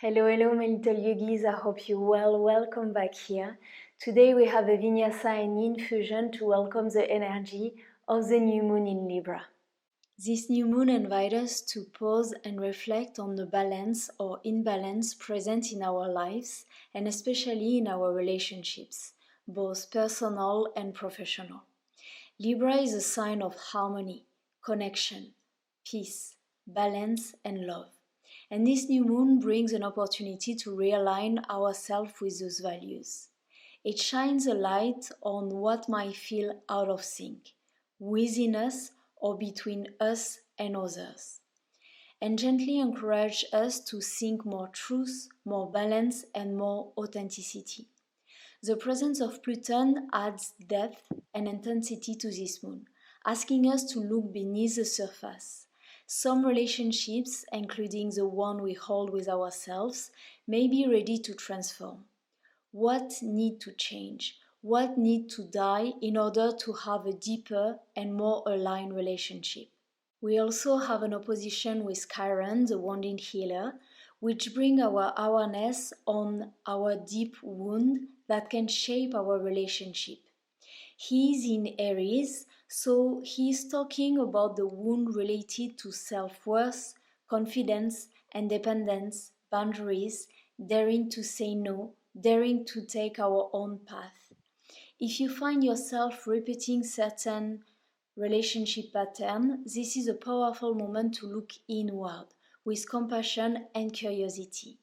Hello, hello, my little yogis. I hope you're well. Welcome back here. Today we have a Vinyasa and Yin fusion to welcome the energy of the new moon in Libra. This new moon invites us to pause and reflect on the balance or imbalance present in our lives and especially in our relationships, both personal and professional. Libra is a sign of harmony, connection, peace, balance, and love. And this new moon brings an opportunity to realign ourselves with those values. It shines a light on what might feel out of sync, within us or between us and others, and gently encourage us to think more truth, more balance, and more authenticity. The presence of Pluto adds depth and intensity to this moon, asking us to look beneath the surface. Some relationships, including the one we hold with ourselves, may be ready to transform. What needs to change? What needs to die in order to have a deeper and more aligned relationship? We also have an opposition with Chiron, the wounded healer, which brings our awareness on our deep wound that can shape our relationship. He is in Aries, so he is talking about the wound related to self-worth, confidence, independence, boundaries, daring to say no, daring to take our own path. If you find yourself repeating certain relationship pattern, this is a powerful moment to look inward with compassion and curiosity.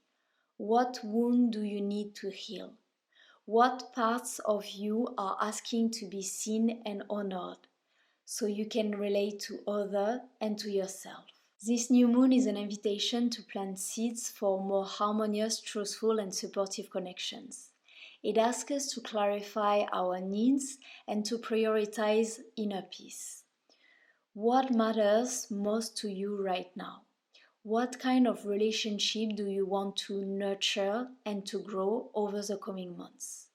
What wound do you need to heal? What parts of you are asking to be seen and honored so you can relate to others and to yourself? This new moon is an invitation to plant seeds for more harmonious, truthful, and supportive connections. It asks us to clarify our needs and to prioritize inner peace. What matters most to you right now? What kind of relationship do you want to nurture and to grow over the coming months?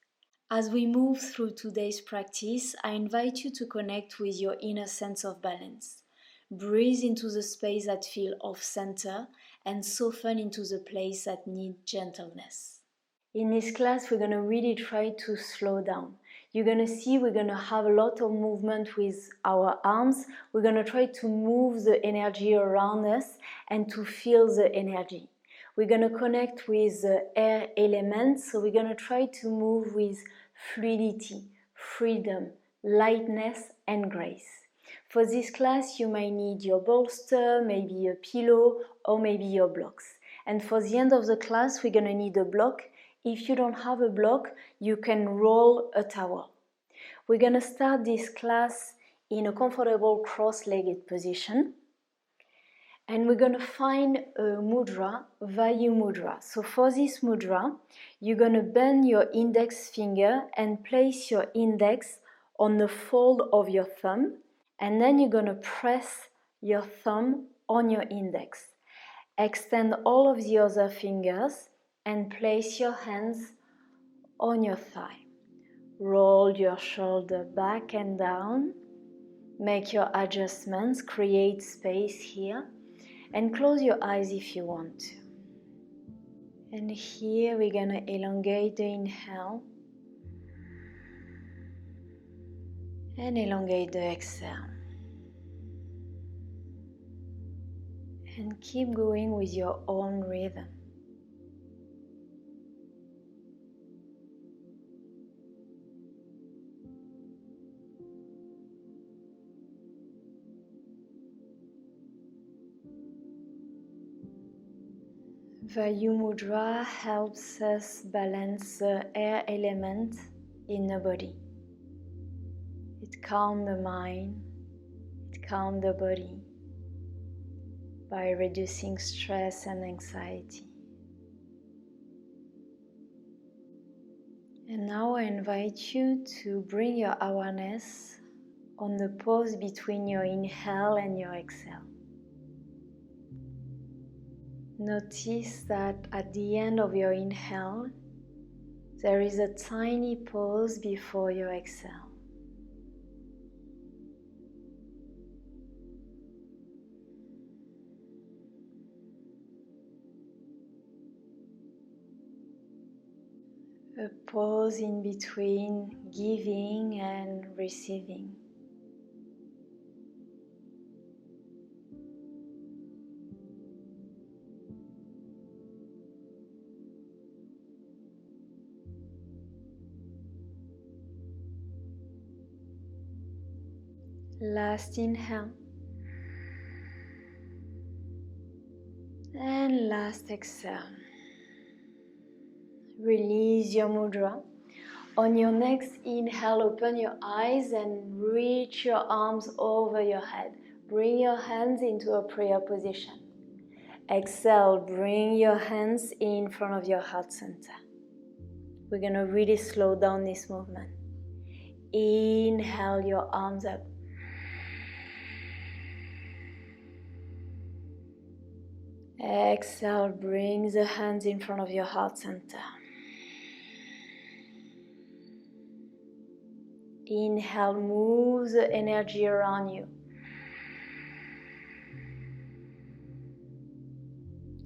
As we move through today's practice, I invite you to connect with your inner sense of balance. Breathe into the space that feels off-center and soften into the place that needs gentleness. In this class, we're going to really try to slow down. You're going to see we're going to have a lot of movement with our arms. We're going to try to move the energy around us and to feel the energy. We're going to connect with the air elements, so we're going to try to move with fluidity, freedom, lightness, and grace. For this class, you might need your bolster, maybe a pillow, or maybe your blocks. And for the end of the class, we're going to need a block. If you don't have a block, you can roll a towel. We're going to start this class in a comfortable cross-legged position. And we're going to find a mudra, Vayu mudra. So for this mudra, you're going to bend your index finger and place your index on the fold of your thumb. And then you're going to press your thumb on your index. Extend all of the other fingers and place your hands on your thigh. Roll your shoulder back and down. Make your adjustments, create space here, and close your eyes if you want to. And here we're going to elongate the inhale and elongate the exhale. And keep going with your own rhythm. Vayu mudra helps us balance the air element in the body. It calms the mind, it calms the body by reducing stress and anxiety. And now I invite you to bring your awareness on the pause between your inhale and your exhale. Notice that at the end of your inhale, there is a tiny pause before your exhale. A pause in between giving and receiving. Last inhale. And last exhale. Release your mudra. On your next inhale, open your eyes and reach your arms over your head. Bring your hands into a prayer position. Exhale, bring your hands in front of your heart center. We're going to really slow down this movement. Inhale your arms up. Exhale, bring the hands in front of your heart center. Inhale, move the energy around you.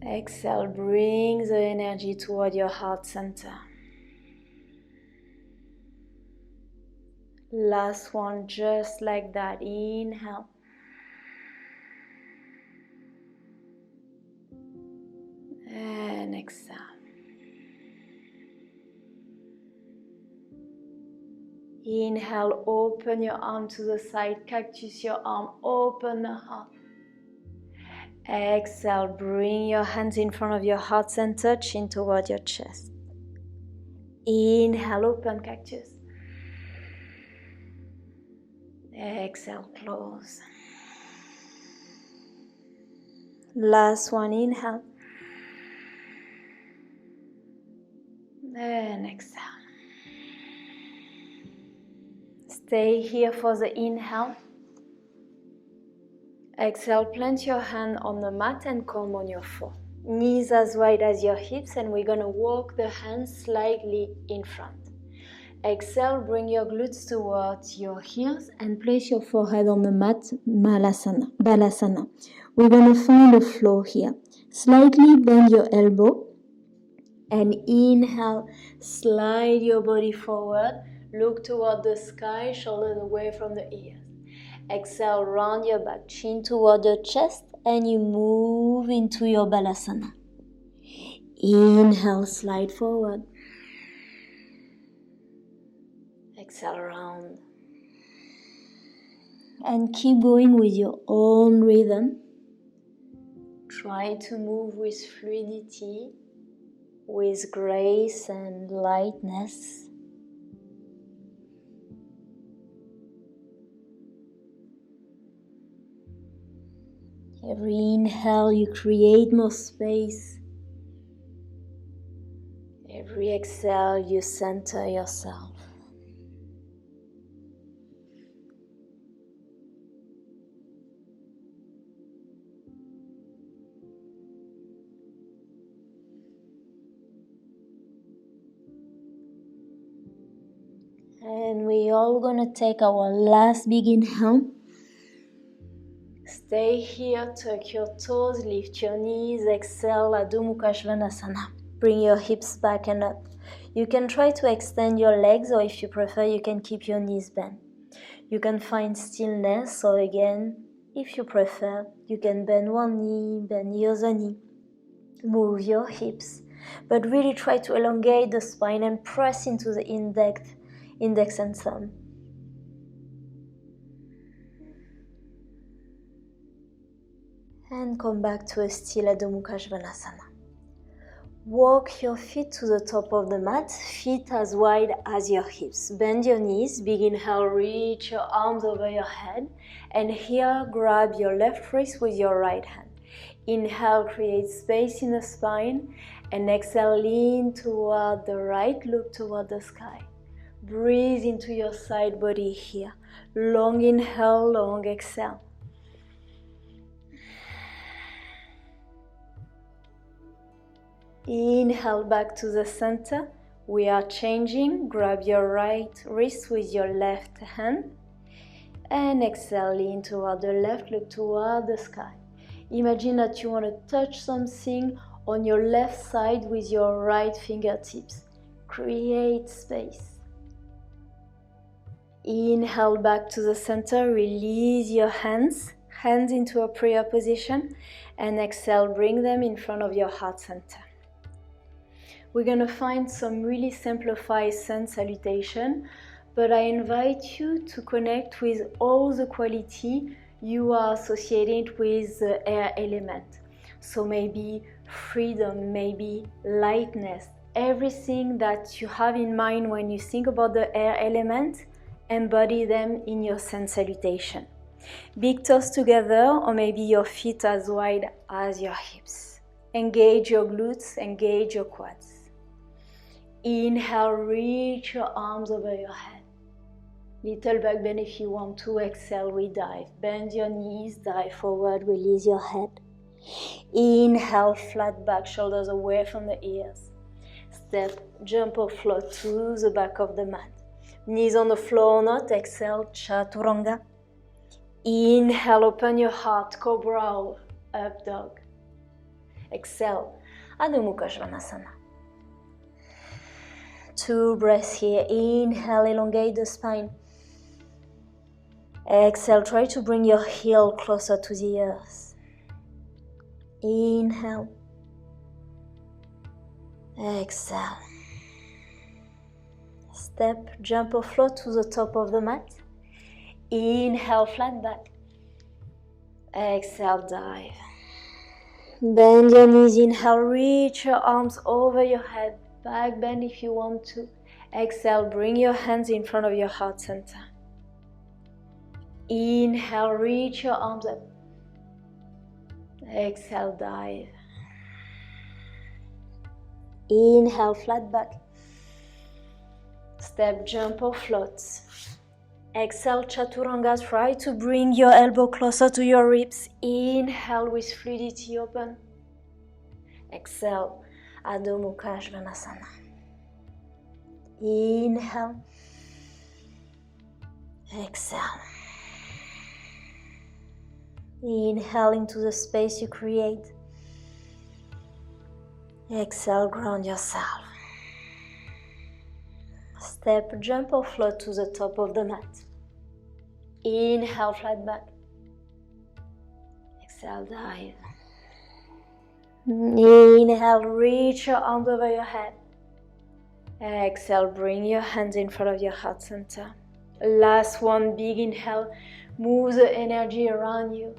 Exhale, bring the energy toward your heart center. Last one, just like that. Inhale. And exhale. Inhale, open your arm to the side, cactus your arm, open the heart. Exhale, bring your hands in front of your heart center, chin toward your chest. Inhale, open cactus. Exhale, close. Last one, inhale. And exhale. Stay here for the inhale. Exhale, plant your hand on the mat and calm on your floor. Knees as wide as your hips, and we're going to walk the hands slightly in front. Exhale, bring your glutes towards your heels and place your forehead on the mat, Balasana. We're going to find a flow here. Slightly bend your elbow and inhale, slide your body forward, look toward the sky, shoulders away from the ears. Exhale, round your back, chin toward your chest, and you move into your Balasana. Inhale, slide forward. Exhale, round. And keep going with your own rhythm. Try to move with fluidity, with grace and lightness. Every inhale, you create more space. Every exhale, you center yourself. And we all gonna take our last big inhale. Stay here, tuck your toes, lift your knees, exhale, Adho Mukha Svanasana. Bring your hips back and up. You can try to extend your legs, or if you prefer, you can keep your knees bent. You can find stillness, or again, if you prefer, you can bend one knee, bend the other knee. Move your hips, but really try to elongate the spine and press into the index and thumb. And come back to a still Adho Mukha Svanasana. Walk your feet to the top of the mat, feet as wide as your hips. Bend your knees, big inhale, reach your arms over your head. And here, grab your left wrist with your right hand. Inhale, create space in the spine. And exhale, lean toward the right, look toward the sky. Breathe into your side body here. Long inhale, long exhale. Inhale back to the center. We are changing. Grab your right wrist with your left hand. And exhale, lean toward the left, look toward the sky. Imagine that you want to touch something on your left side with your right fingertips. Create space. Inhale back to the center, release your hands into a prayer position, and exhale, bring them in front of your heart center. We're going to find some really simplified sun salutation, but I invite you to connect with all the quality you are associated with the air element. So maybe freedom, maybe lightness, everything that you have in mind when you think about the air element, embody them in your sun salutation. Big toes together, or maybe your feet as wide as your hips. Engage your glutes, engage your quads. Inhale, reach your arms over your head. Little back bend if you want to. Exhale, we dive. Bend your knees, dive forward, release your head. Inhale, flat back, shoulders away from the ears. Step, jump or float to the back of the mat. Knees on the floor or not. Exhale, chaturanga. Inhale, open your heart, cobra, up dog. Exhale, Adho Mukha Svanasana. 2 breaths here. Inhale, elongate the spine. Exhale, try to bring your heel closer to the earth. Inhale. Exhale. Step, jump or float to the top of the mat. Inhale, flat back. Exhale, dive. Bend your knees. Inhale, reach your arms over your head. Back bend if you want to. Exhale, bring your hands in front of your heart center. Inhale, reach your arms up. Exhale, dive. Inhale, flat back. Step, jump or float. Exhale, chaturanga. Try to bring your elbow closer to your ribs. Inhale with fluidity, open. Exhale, Adho Mukha Svanasana. Inhale. Exhale. Inhale into the space you create. Exhale, ground yourself. Step, jump or float to the top of the mat. Inhale, flat back. Exhale, dive. Inhale, reach your arms over your head. Exhale, bring your hands in front of your heart center. Last one, big inhale. Move the energy around you.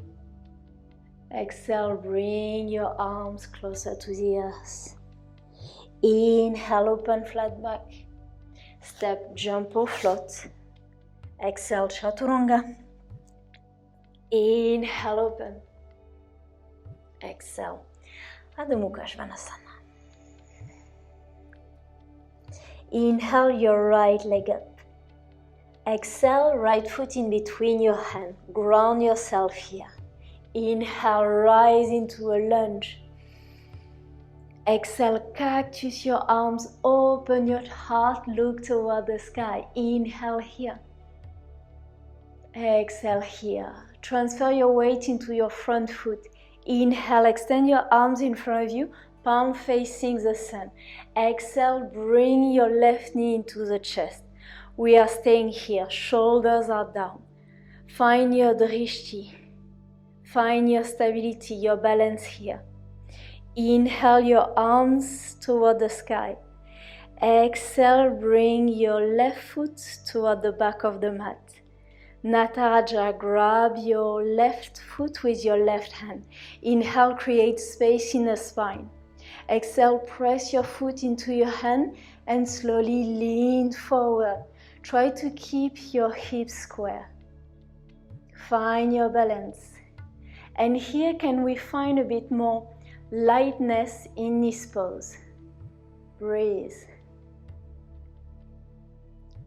Exhale, bring your arms closer to the earth. Inhale, open, flat back. Step, jump or float. Exhale, chaturanga. Inhale, open. Exhale, Adho Mukha Svanasana. Inhale, your right leg up. Exhale, right foot in between your hands. Ground yourself here. Inhale, rise into a lunge. Exhale, cactus your arms, open your heart, look toward the sky. Inhale here. Exhale here. Transfer your weight into your front foot. Inhale, extend your arms in front of you, palm facing the sun. Exhale, bring your left knee into the chest. We are staying here, shoulders are down. Find your drishti. Find your stability, your balance here. Inhale your arms toward the sky. Exhale, bring your left foot toward the back of the mat. Nataraja, grab your left foot with your left hand. Inhale, create space in the spine. Exhale, press your foot into your hand and slowly lean forward. Try to keep your hips square. Find your balance. And here can we find a bit more lightness in this pose. Breathe.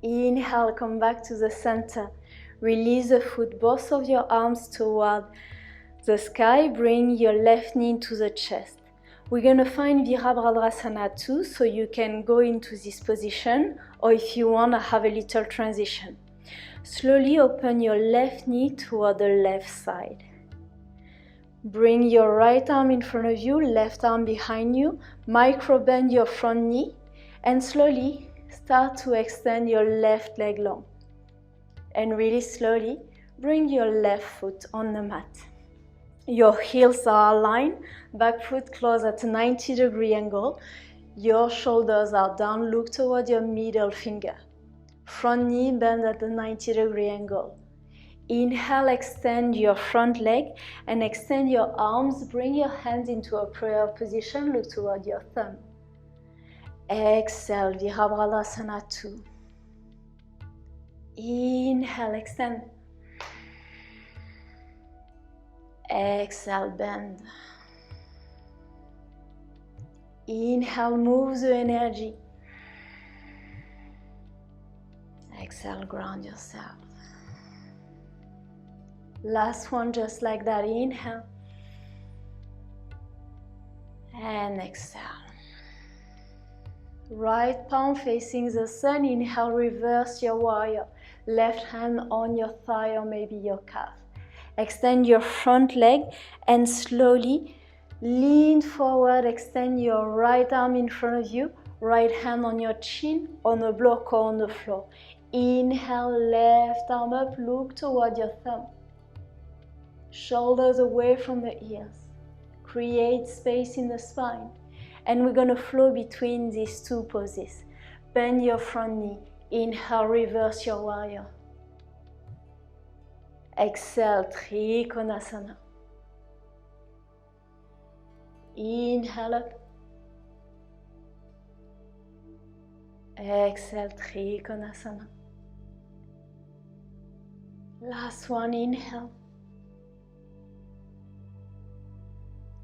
Inhale, come back to the center. Release the foot, both of your arms toward the sky. Bring your left knee into the chest. We're going to find Virabhadrasana 2, so you can go into this position, or if you want to have a little transition. Slowly open your left knee toward the left side. Bring your right arm in front of you, left arm behind you. Micro bend your front knee And slowly start to extend your left leg long. And really slowly bring your left foot on the mat. Your heels are aligned, back foot close at a 90-degree angle. Your shoulders are down, look toward your middle finger. Front knee bend at a 90-degree angle. Inhale, extend your front leg and extend your arms. Bring your hands into a prayer position, look toward your thumb. Exhale, Virabhadrasana 2. Inhale, extend. Exhale, bend. Inhale, move the energy. Exhale, ground yourself. Last one, just like that. Inhale. And exhale. Right palm facing the sun. Inhale, reverse your warrior. Left hand on your thigh or maybe your calf. Extend your front leg and slowly lean forward. Extend your right arm in front of you. Right hand on your chin, on a block or on the floor. Inhale, left arm up, look toward your thumb. Shoulders away from the ears. Create space in the spine. And we're going to flow between these two poses. Bend your front knee. Inhale, reverse your warrior. Exhale, Trikonasana. Inhale up. Exhale, Trikonasana. Last one, inhale.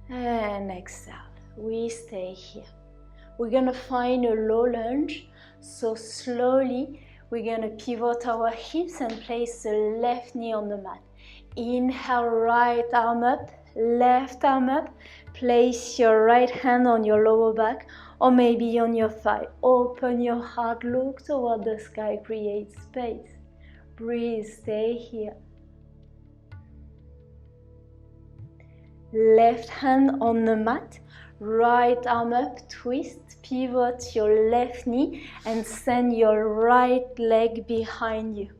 And exhale. We stay here. We're going to find a low lunge. So slowly, we're going to pivot our hips and place the left knee on the mat. Inhale, right arm up, left arm up. Place your right hand on your lower back or maybe on your thigh. Open your heart, look toward the sky, create space. Breathe, stay here. Left hand on the mat, right arm up, twist, pivot your left knee and send your right leg behind you.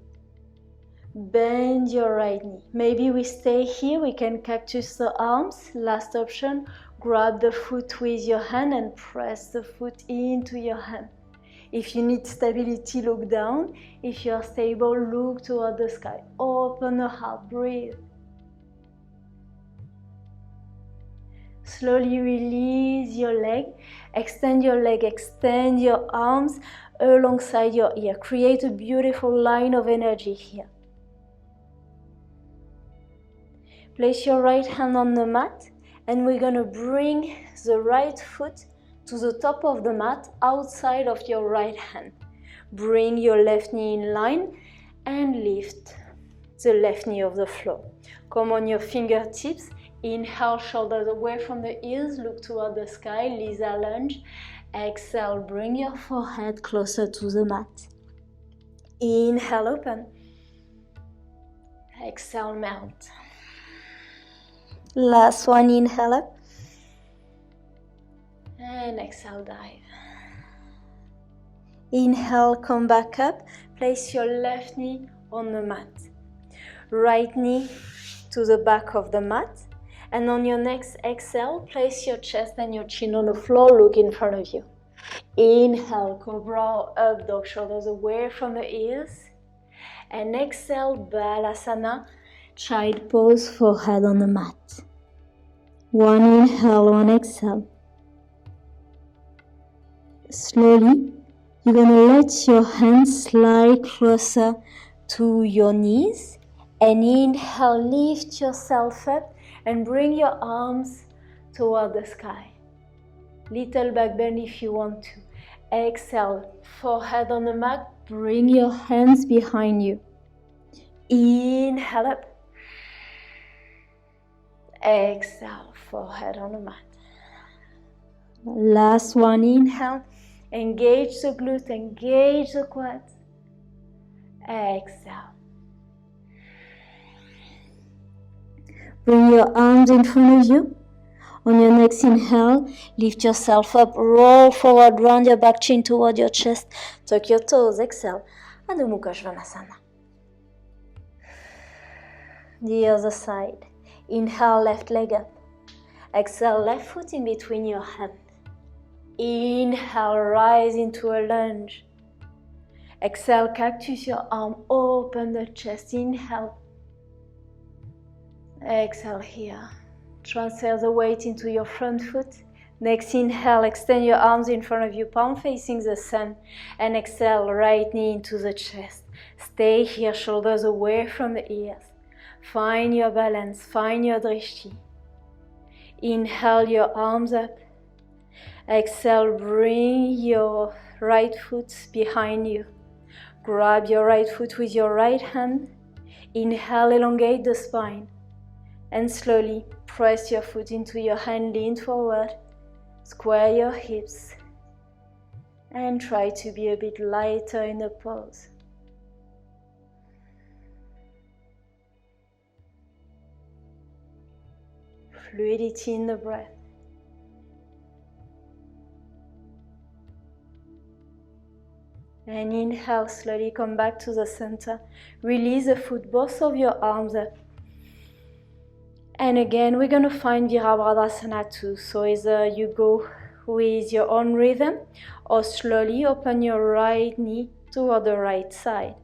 Bend your right knee. Maybe we stay here, we can cactus the arms. Last option, grab the foot with your hand and press the foot into your hand. If you need stability, look down. If you're stable, look toward the sky. Open the heart, breathe. Slowly release your leg, extend your arms alongside your ear. Create a beautiful line of energy here. Place your right hand on the mat and we're going to bring the right foot to the top of the mat outside of your right hand. Bring your left knee in line and lift the left knee off the floor. Come on your fingertips. Inhale, shoulders away from the ears, look toward the sky, Lisa lunge. Exhale, bring your forehead closer to the mat. Inhale, open. Exhale, melt. Last one, inhale up. And exhale, dive. Inhale, come back up. Place your left knee on the mat. Right knee to the back of the mat. And on your next exhale, place your chest and your chin on the floor, look in front of you. Inhale, cobra up dog, shoulders away from the ears. And exhale, balasana, child pose, forehead on the mat. One inhale, one exhale. Slowly, you're going to let your hands slide closer to your knees. And inhale, lift yourself up. And bring your arms toward the sky. Little back bend if you want to. Exhale, forehead on the mat. Bring your hands behind you. Inhale up. Exhale, forehead on the mat. Last one, inhale. Engage the glutes, engage the quads. Exhale. Bring your arms in front of you. On your next inhale, lift yourself up, roll forward, round your back, chin toward your chest, tuck your toes, exhale, Adho Mukha Svanasana. The other side, inhale, left leg up, exhale, left foot in between your hands. Inhale, rise into a lunge. Exhale, cactus your arm, open the chest, inhale. Exhale here. Transfer the weight into your front foot. Next inhale, extend your arms in front of you, palm facing the sun. And exhale, right knee into the chest. Stay here, shoulders away from the ears. Find your balance, find your drishti. Inhale, your arms up. Exhale, bring your right foot behind you. Grab your right foot with your right hand. Inhale, elongate the spine. And slowly press your foot into your hand, lean forward, square your hips, and try to be a bit lighter in the pose. Fluidity in the breath. And inhale, slowly come back to the center. Release the foot, both of your arms up. And again, we're going to find Virabhadasana too. So either you go with your own rhythm or slowly open your right knee toward the right side.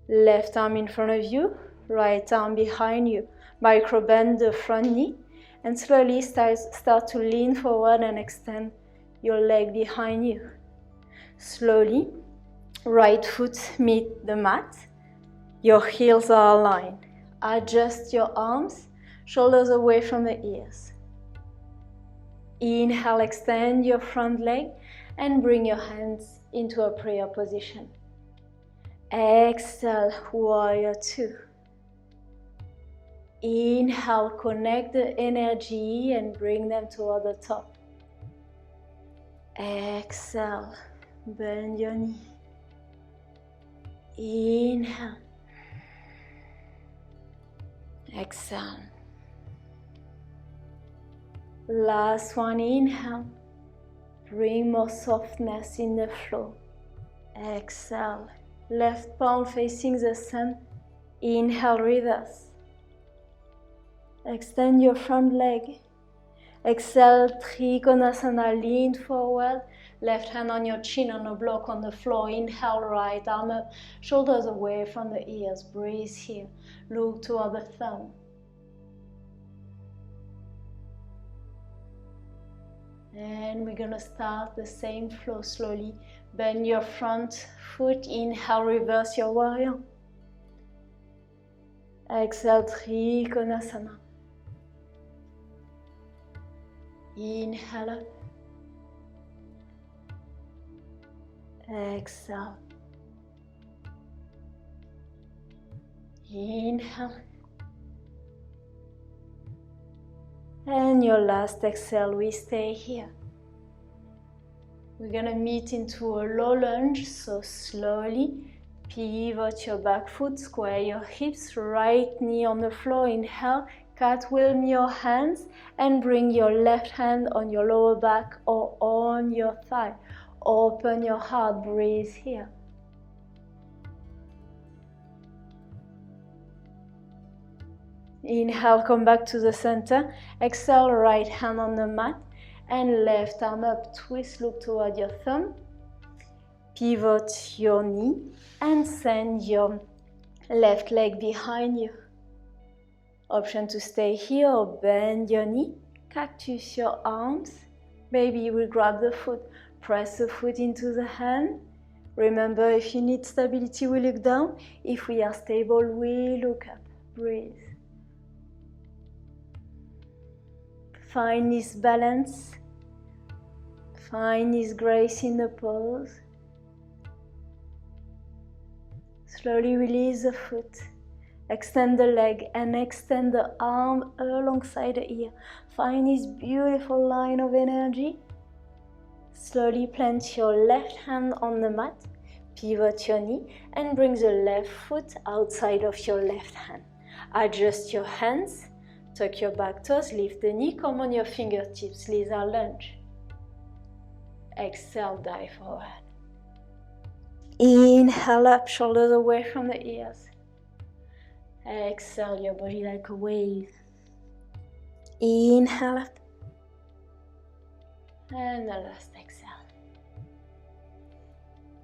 Left arm in front of you, right arm behind you. Micro bend the front knee and slowly start to lean forward and extend your leg behind you. Slowly, right foot meet the mat. Your heels are aligned. Adjust your arms. Shoulders away from the ears. Inhale, extend your front leg and bring your hands into a prayer position. Exhale, warrior two. Inhale, connect the energy and bring them toward the top. Exhale, bend your knee. Inhale. Exhale. Last one, inhale. Bring more softness in the flow. Exhale. Left palm facing the sun. Inhale, reverse. Extend your front leg. Exhale, Trikonasana, lean forward. Left hand on your chin on a block on the floor. Inhale, right arm up. Shoulders away from the ears. Breathe here. Look toward the thumb. And we're going to start the same flow slowly. Bend your front foot. Inhale, reverse your warrior. Exhale, Trikonasana. Inhale up. Exhale. Inhale. And your last exhale, we stay here. We're going to meet into a low lunge, so slowly pivot your back foot, square your hips, right knee on the floor, inhale, cartwheel your hands and bring your left hand on your lower back or on your thigh. Open your heart, breathe here. Inhale, come back to the center. Exhale, right hand on the mat and left arm up. Twist, look toward your thumb. Pivot your knee and send your left leg behind you. Option to stay here or bend your knee. Cactus your arms. Maybe you will grab the foot. Press the foot into the hand. Remember, if you need stability, we look down. If we are stable, we look up. Breathe. Find this balance. Find this grace in the pose. Slowly release the foot. Extend the leg and extend the arm alongside the ear. Find this beautiful line of energy. Slowly plant your left hand on the mat. Pivot your knee and bring the left foot outside of your left hand. Adjust your hands. Tuck your back toes, lift the knee, come on your fingertips, lizard lunge. Exhale, dive forward. Inhale up, shoulders away from the ears. Exhale your body like a wave. Inhale up. And the last exhale.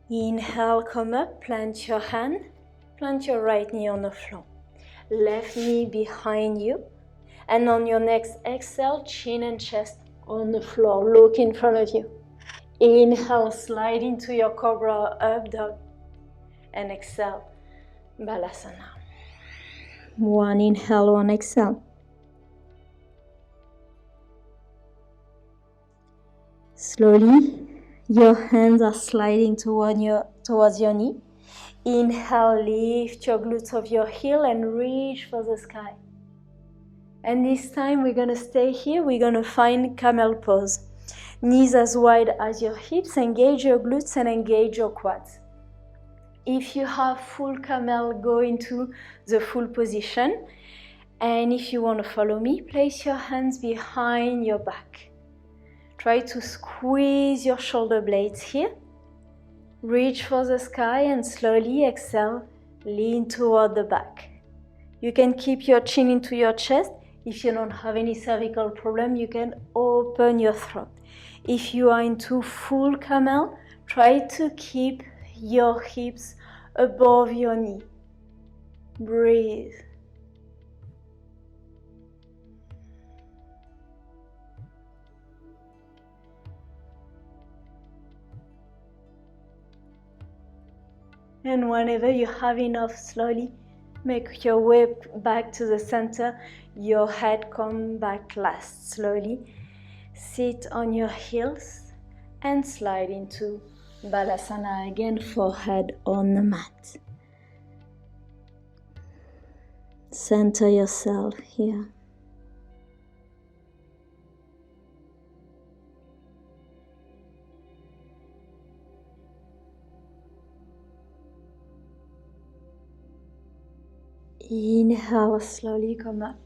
Inhale, come up, plant your hand, plant your right knee on the floor. Left knee behind you. And on your next exhale, chin and chest on the floor, look in front of you. Inhale, slide into your cobra, up dog. And exhale, balasana. One inhale, one exhale. Slowly, your hands are sliding towards your knee. Inhale, lift your glutes off your heel and reach for the sky. And this time we're going to stay here. We're going to find camel pose. Knees as wide as your hips, engage your glutes and engage your quads. If you have full camel, go into the full position. And if you want to follow me, place your hands behind your back. Try to squeeze your shoulder blades here. Reach for the sky and slowly exhale, lean toward the back. You can keep your chin into your chest. If you don't have any cervical problem, you can open your throat. If you are into full camel, try to keep your hips above your knee. Breathe. And whenever you have enough, slowly make your way back to the center. Your head come back last. Slowly sit on your heels and slide into balasana again, forehead on the mat. Center yourself here. Inhale, slowly come up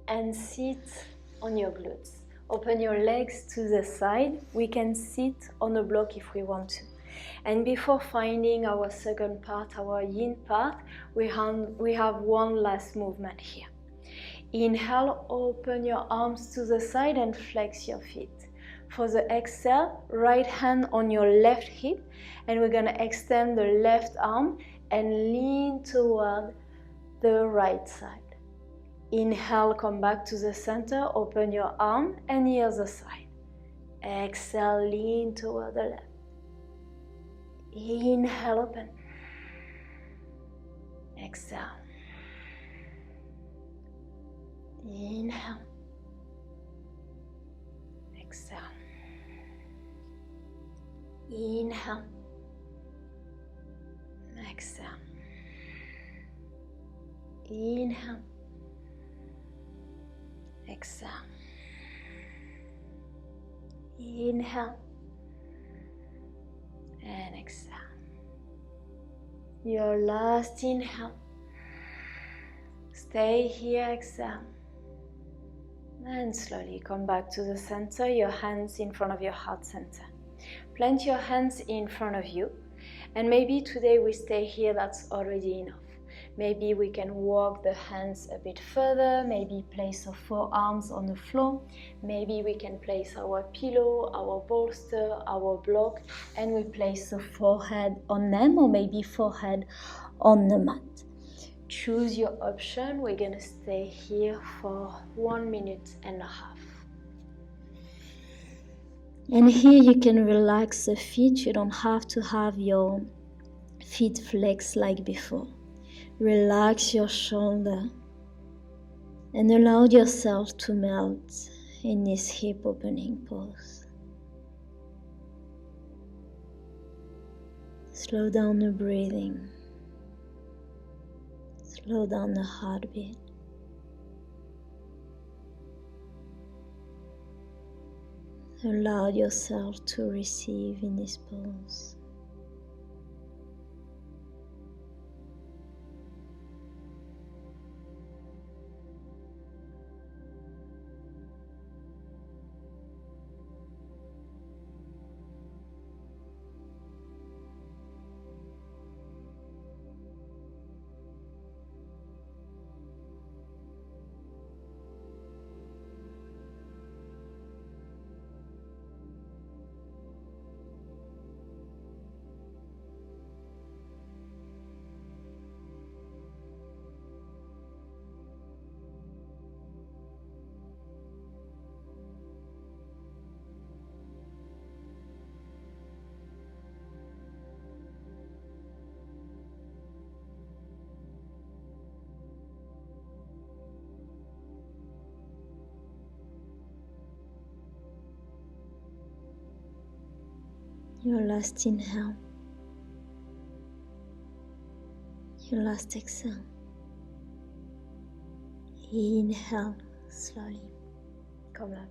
and sit on your glutes. Open your legs to the side. We can sit on a block if we want to. And before finding our second part, our yin part, we have one last movement here. Inhale, open your arms to the side and flex your feet. For the exhale, right hand on your left hip, and we're going to extend the left arm and lean toward the right side. Inhale, come back to the center, open your arm and the other side. Exhale, lean toward the left. Inhale, open. Exhale. Inhale. Exhale. Inhale. Exhale. Inhale. Exhale. Inhale. And exhale. Your last inhale. Stay here, exhale. And slowly come back to the center, your hands in front of your heart center. Plant your hands in front of you. And maybe today we stay here, that's already enough. Maybe we can walk the hands a bit further, maybe place our forearms on the floor, maybe we can place our pillow, our bolster, our block, and we place the forehead on them, or maybe forehead on the mat. Choose your option. We're gonna stay here for 1.5 minutes. And here you can relax the feet. You don't have to have your feet flexed like before. Relax your shoulder and allow yourself to melt in this hip opening pose. Slow down the breathing. Slow down the heartbeat. Allow yourself to receive in this pose. Your last inhale. Your last exhale. Inhale slowly. Come up.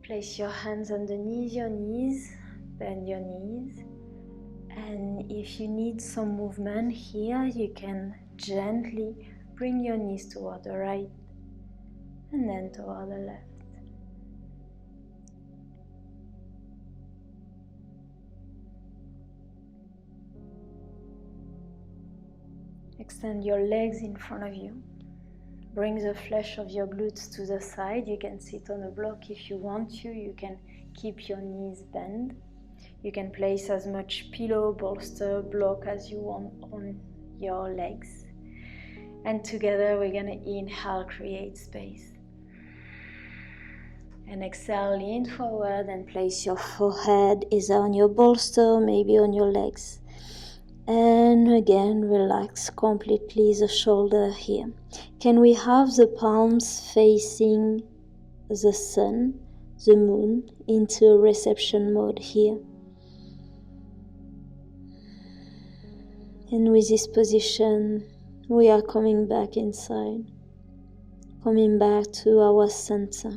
Place your hands underneath your knees. Bend your knees. And if you need some movement here, you can gently bring your knees toward the right and then toward the left. Extend your legs in front of you. Bring the flesh of your glutes to the side. You can sit on a block if you want to. You can keep your knees bent. You can place as much pillow, bolster, block as you want on your legs. And together we're going to inhale, create space. And exhale, lean forward and place your forehead either on your bolster, maybe on your legs. And again, relax completely the shoulder here. Can we have the palms facing the sun, the moon, into a reception mode here? And with this position, we are coming back inside, coming back to our center.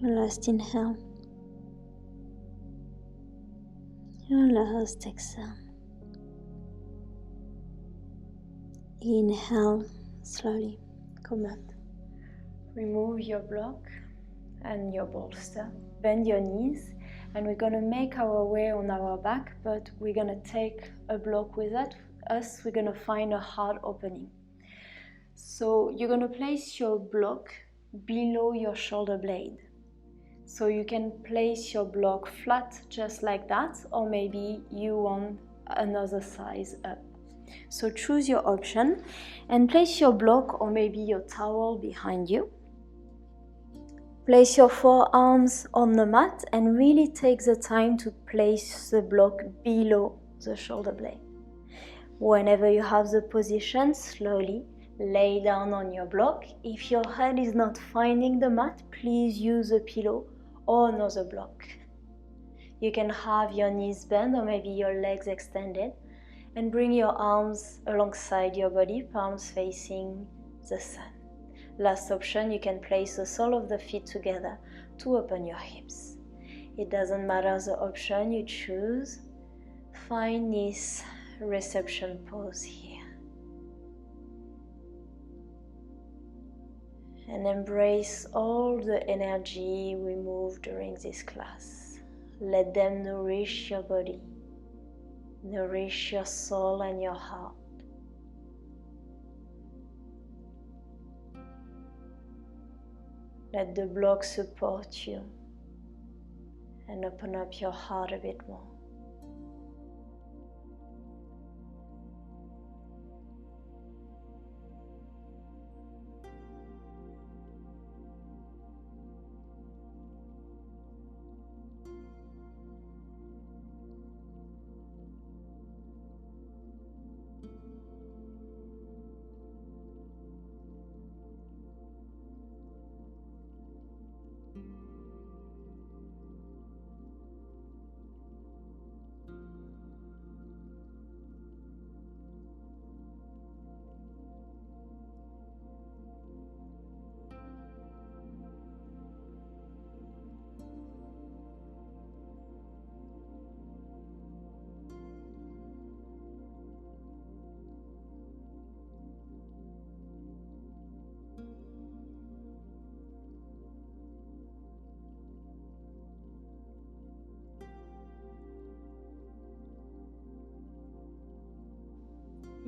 Your last inhale. Your last exhale. Inhale slowly. Come up. Remove your block and your bolster. Bend your knees, and we're going to make our way on our back, but we're going to take a block with us. We're going to find a hard opening. So you're going to place your block below your shoulder blade. So you can place your block flat just like that, or maybe you want another size up. So choose your option and place your block or maybe your towel behind you. Place your forearms on the mat and really take the time to place the block below the shoulder blade. Whenever you have the position, slowly lay down on your block. If your head is not finding the mat, please use a pillow or another block. You can have your knees bent or maybe your legs extended and bring your arms alongside your body, palms facing the sun. Last option, you can place the sole of the feet together to open your hips. It doesn't matter the option you choose. Find this reception pose here. And embrace all the energy we move during this class. Let them nourish your body, nourish your soul and your heart. Let the block support you and open up your heart a bit more.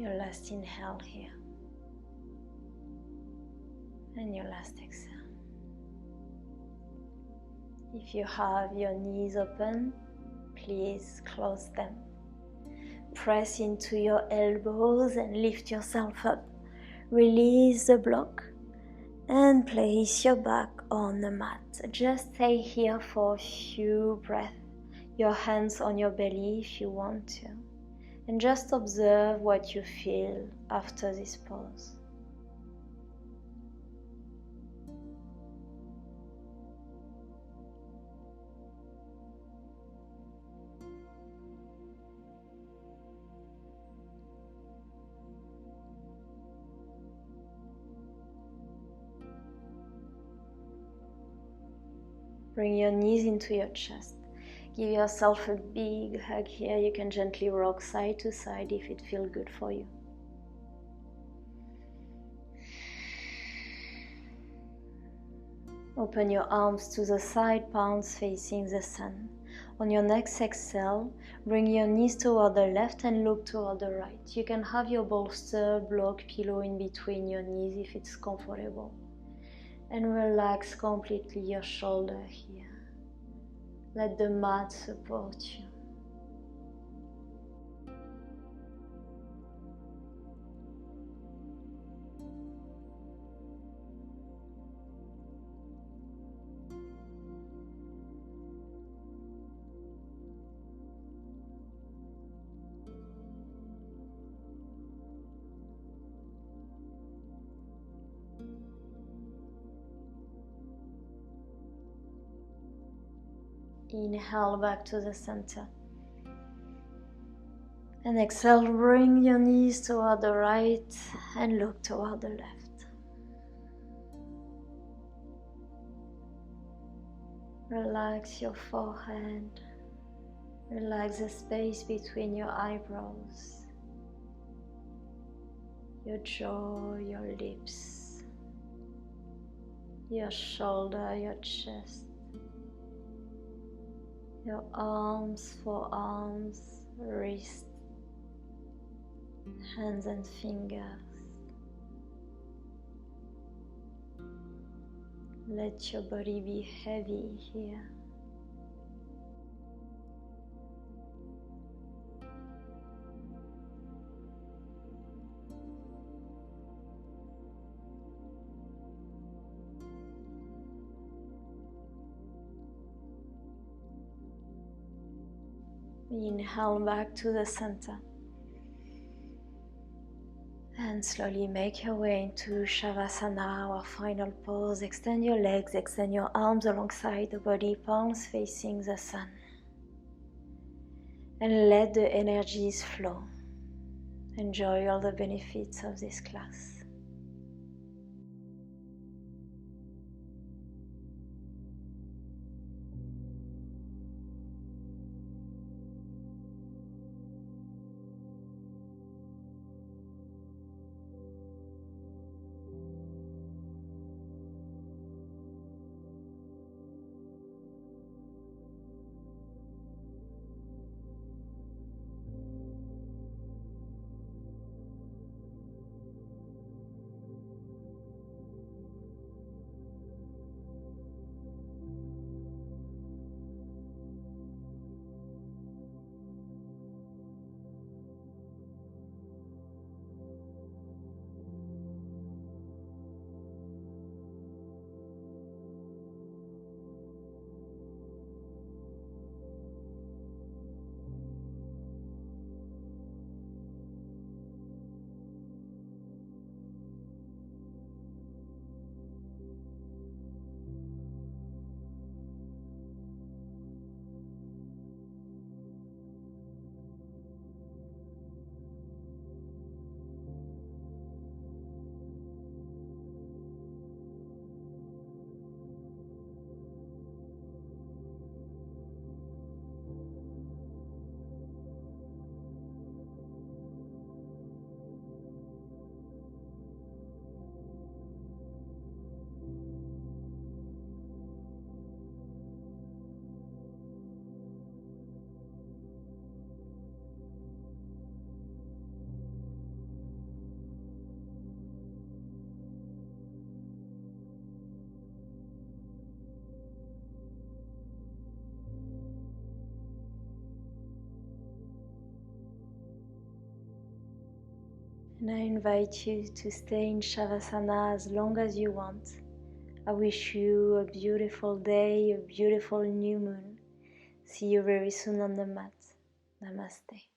Your last inhale here. And your last exhale. If you have your knees open, please close them. Press into your elbows and lift yourself up. Release the block and place your back on the mat. Just stay here for a few breaths. Your hands on your belly if you want to. And just observe what you feel after this pause. Bring your knees into your chest. Give yourself a big hug here. You can gently rock side to side if it feels good for you. Open your arms to the side, palms facing the sun. On your next exhale, bring your knees toward the left and look toward the right. You can have your bolster, block, pillow in between your knees if it's comfortable. And relax completely your shoulder here. Let the mat support you. Inhale back to the center. And exhale, bring your knees toward the right and look toward the left. Relax your forehead. Relax the space between your eyebrows, your jaw, your lips, your shoulder, your chest, your arms, forearms, wrists, hands and fingers. Let your body be heavy here. Inhale back to the center. And slowly make your way into Shavasana, our final pose. Extend your legs, extend your arms alongside the body, palms facing the sun. And let the energies flow. Enjoy all the benefits of this class. And I invite you to stay in Shavasana as long as you want. I wish you a beautiful day, a beautiful new moon. See you very soon on the mat. Namaste.